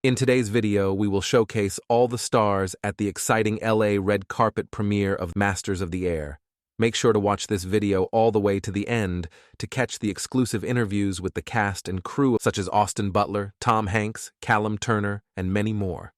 In today's video, we will showcase all the stars at the exciting LA red carpet premiere of Masters of the Air. Make sure to watch this video all the way to the end to catch the exclusive interviews with the cast and crew such as Austin Butler, Tom Hanks, Callum Turner, and many more.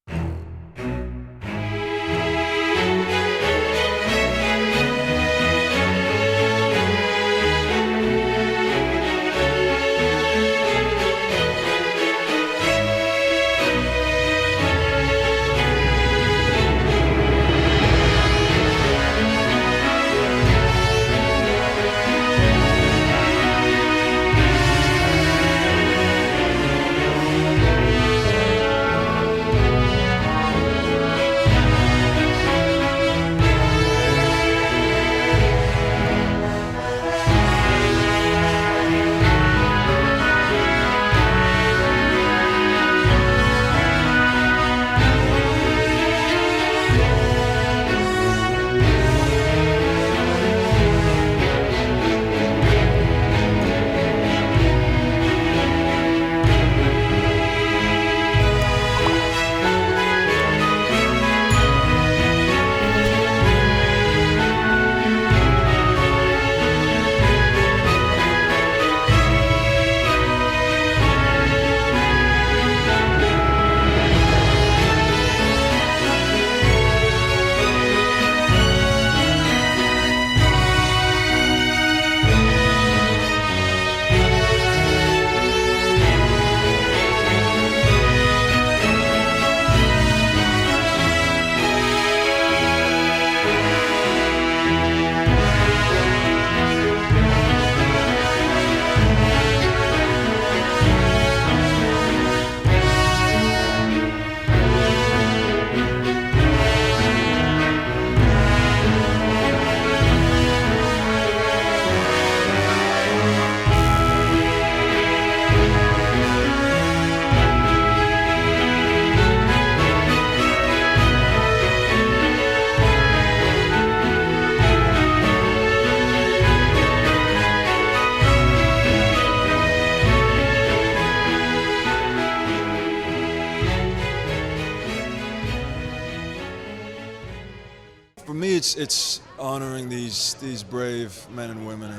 For me, it's honoring these brave men and women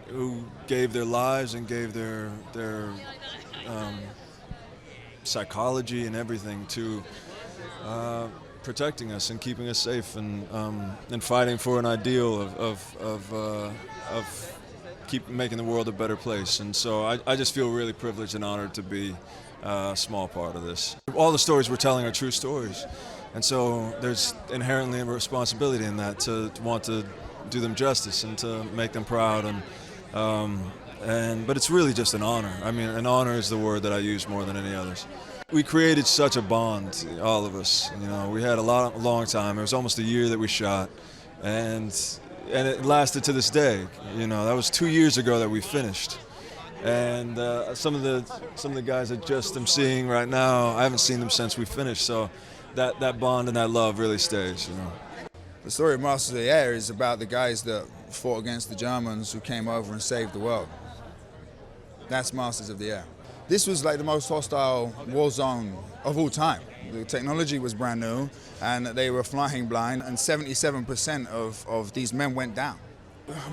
who gave their lives and gave their psychology and everything to protecting us and keeping us safe and fighting for an ideal of keep making the world a better place. And so I just feel really privileged and honored to be a small part of this. All the stories we're telling are true stories. And so there's inherently a responsibility in that to want to do them justice and to make them proud. But it's really just an honor. I mean, an honor is the word that I use more than any others. We created such a bond, all of us. You know, we had a long time. It was almost a year that we shot, and it lasted to this day. You know, that was 2 years ago that we finished. And some of the guys that just I'm seeing right now, I haven't seen them since we finished. So that bond and that love really stays, you know. The story of Masters of the Air is about the guys that fought against the Germans who came over and saved the world. That's Masters of the Air. This was like the most hostile war zone of all time. The technology was brand new and they were flying blind, and 77% of these men went down.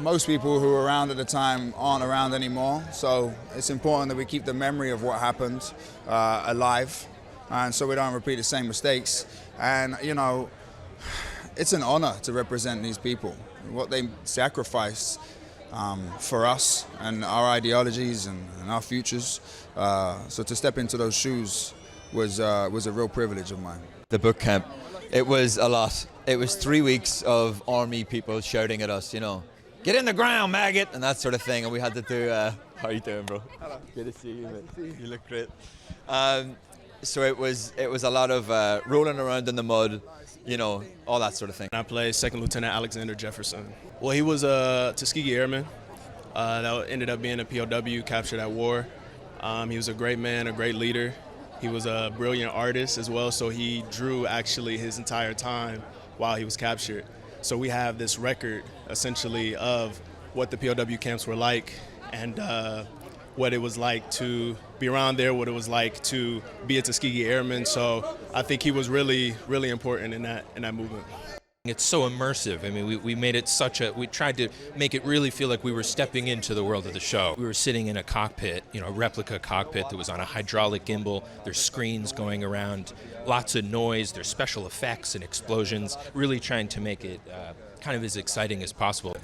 Most people who were around at the time aren't around anymore, so it's important that we keep the memory of what happened alive, and so we don't repeat the same mistakes. And you know, it's an honor to represent these people, what they sacrificed for us and our ideologies and our futures. So to step into those shoes was a real privilege of mine. The boot camp, it was a lot. It was 3 weeks of army people shouting at us, you know, get in the ground, maggot, and that sort of thing. And we had to do, how are you doing, bro? Hello. Good to see you, man. You look great. So it was a lot of rolling around in the mud, you know, all that sort of thing. I played Second Lieutenant Alexander Jefferson. Well, he was a Tuskegee Airman that ended up being a POW captured at war. He was a great man, a great leader. He was a brilliant artist as well, so he drew actually his entire time while he was captured. So we have this record essentially of what the POW camps were like, and what it was like to be around there, what it was like to be a Tuskegee Airman. So I think he was really, really important in that movement. It's so immersive. I mean, we made it we tried to make it really feel like we were stepping into the world of the show. We were sitting in a cockpit, a replica cockpit that was on a hydraulic gimbal. There's screens going around, lots of noise, there's special effects and explosions, really trying to make it kind of as exciting as possible.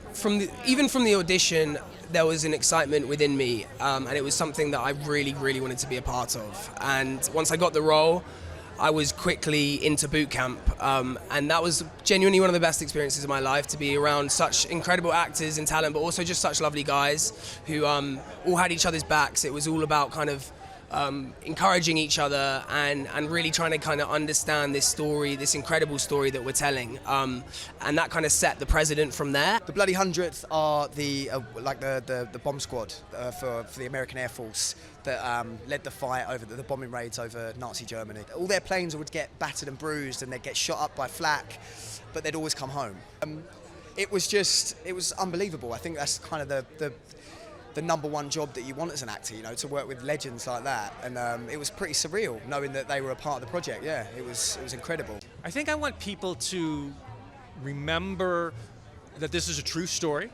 Even from the audition, there was an excitement within me, and it was something that I really, really wanted to be a part of. And once I got the role, I was quickly into boot camp, and that was genuinely one of the best experiences of my life, to be around such incredible actors and talent, but also just such lovely guys who all had each other's backs. It was all about kind of encouraging each other and really trying to kind of understand this story, this incredible story that we're telling, and that kind of set the precedent from there. The bloody Hundredth are the bomb squad for the American Air Force that led the fight over the bombing raids over Nazi Germany. All their planes would get battered and bruised and they'd get shot up by flak, but they'd always come home. It was unbelievable. I think that's kind of the number one job that you want as an actor, to work with legends like that. And it was pretty surreal knowing that they were a part of the project. Yeah, it was incredible. I think I want people to remember that this is a true story,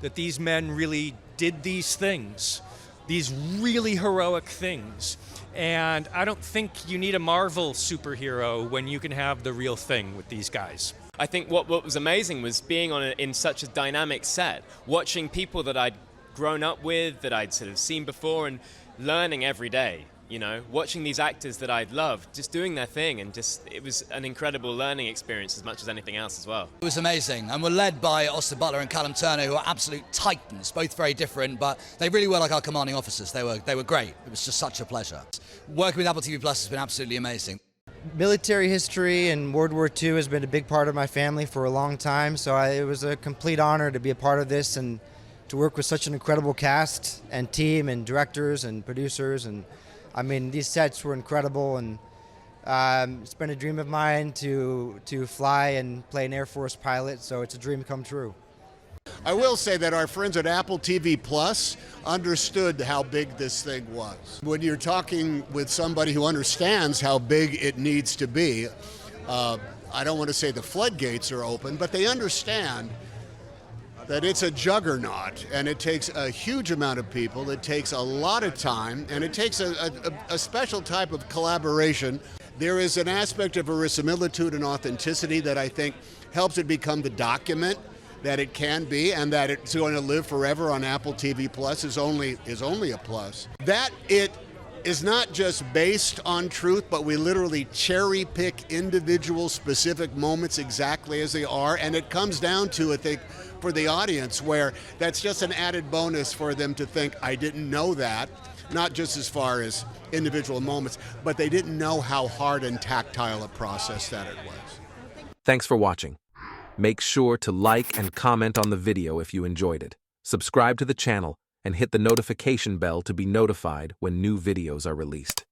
that these men really did these things, these really heroic things. And I don't think you need a Marvel superhero when you can have the real thing with these guys. I think what was amazing was being in such a dynamic set, watching people that I'd grown up with, that I'd sort of seen before, and learning every day, watching these actors that I'd loved just doing their thing, and it was an incredible learning experience as much as anything else as well. It was amazing, and we're led by Butler and Callum, who are absolute titans, both very different, but they really were like our commanding officers. They were great. It was just such a pleasure. Working with Apple TV Plus has been absolutely amazing. Military history and World War II has been a big part of my family for a long time, so it was a complete honor to be a part of this and to work with such an incredible cast and team and directors and producers. And I mean, these sets were incredible, and it's been a dream of mine to fly and play an Air Force pilot, so it's a dream come true. I will say that our friends at Apple TV Plus understood how big this thing was. When you're talking with somebody who understands how big it needs to be, I don't want to say the floodgates are open, but they understand that it's a juggernaut, and it takes a huge amount of people, it takes a lot of time, and it takes a special type of collaboration. There is an aspect of verisimilitude and authenticity that I think helps it become the document that it can be, and that it's going to live forever on Apple TV Plus is only a plus. That it is not just based on truth, but we literally cherry pick individual specific moments exactly as they are, and it comes down to, I think, for the audience, where that's just an added bonus for them to think, I didn't know that, not just as far as individual moments, but they didn't know how hard and tactile a process that it was. Thanks for watching. Make sure to like and comment on the video if you enjoyed it. Subscribe to the channel and hit the notification bell to be notified when new videos are released.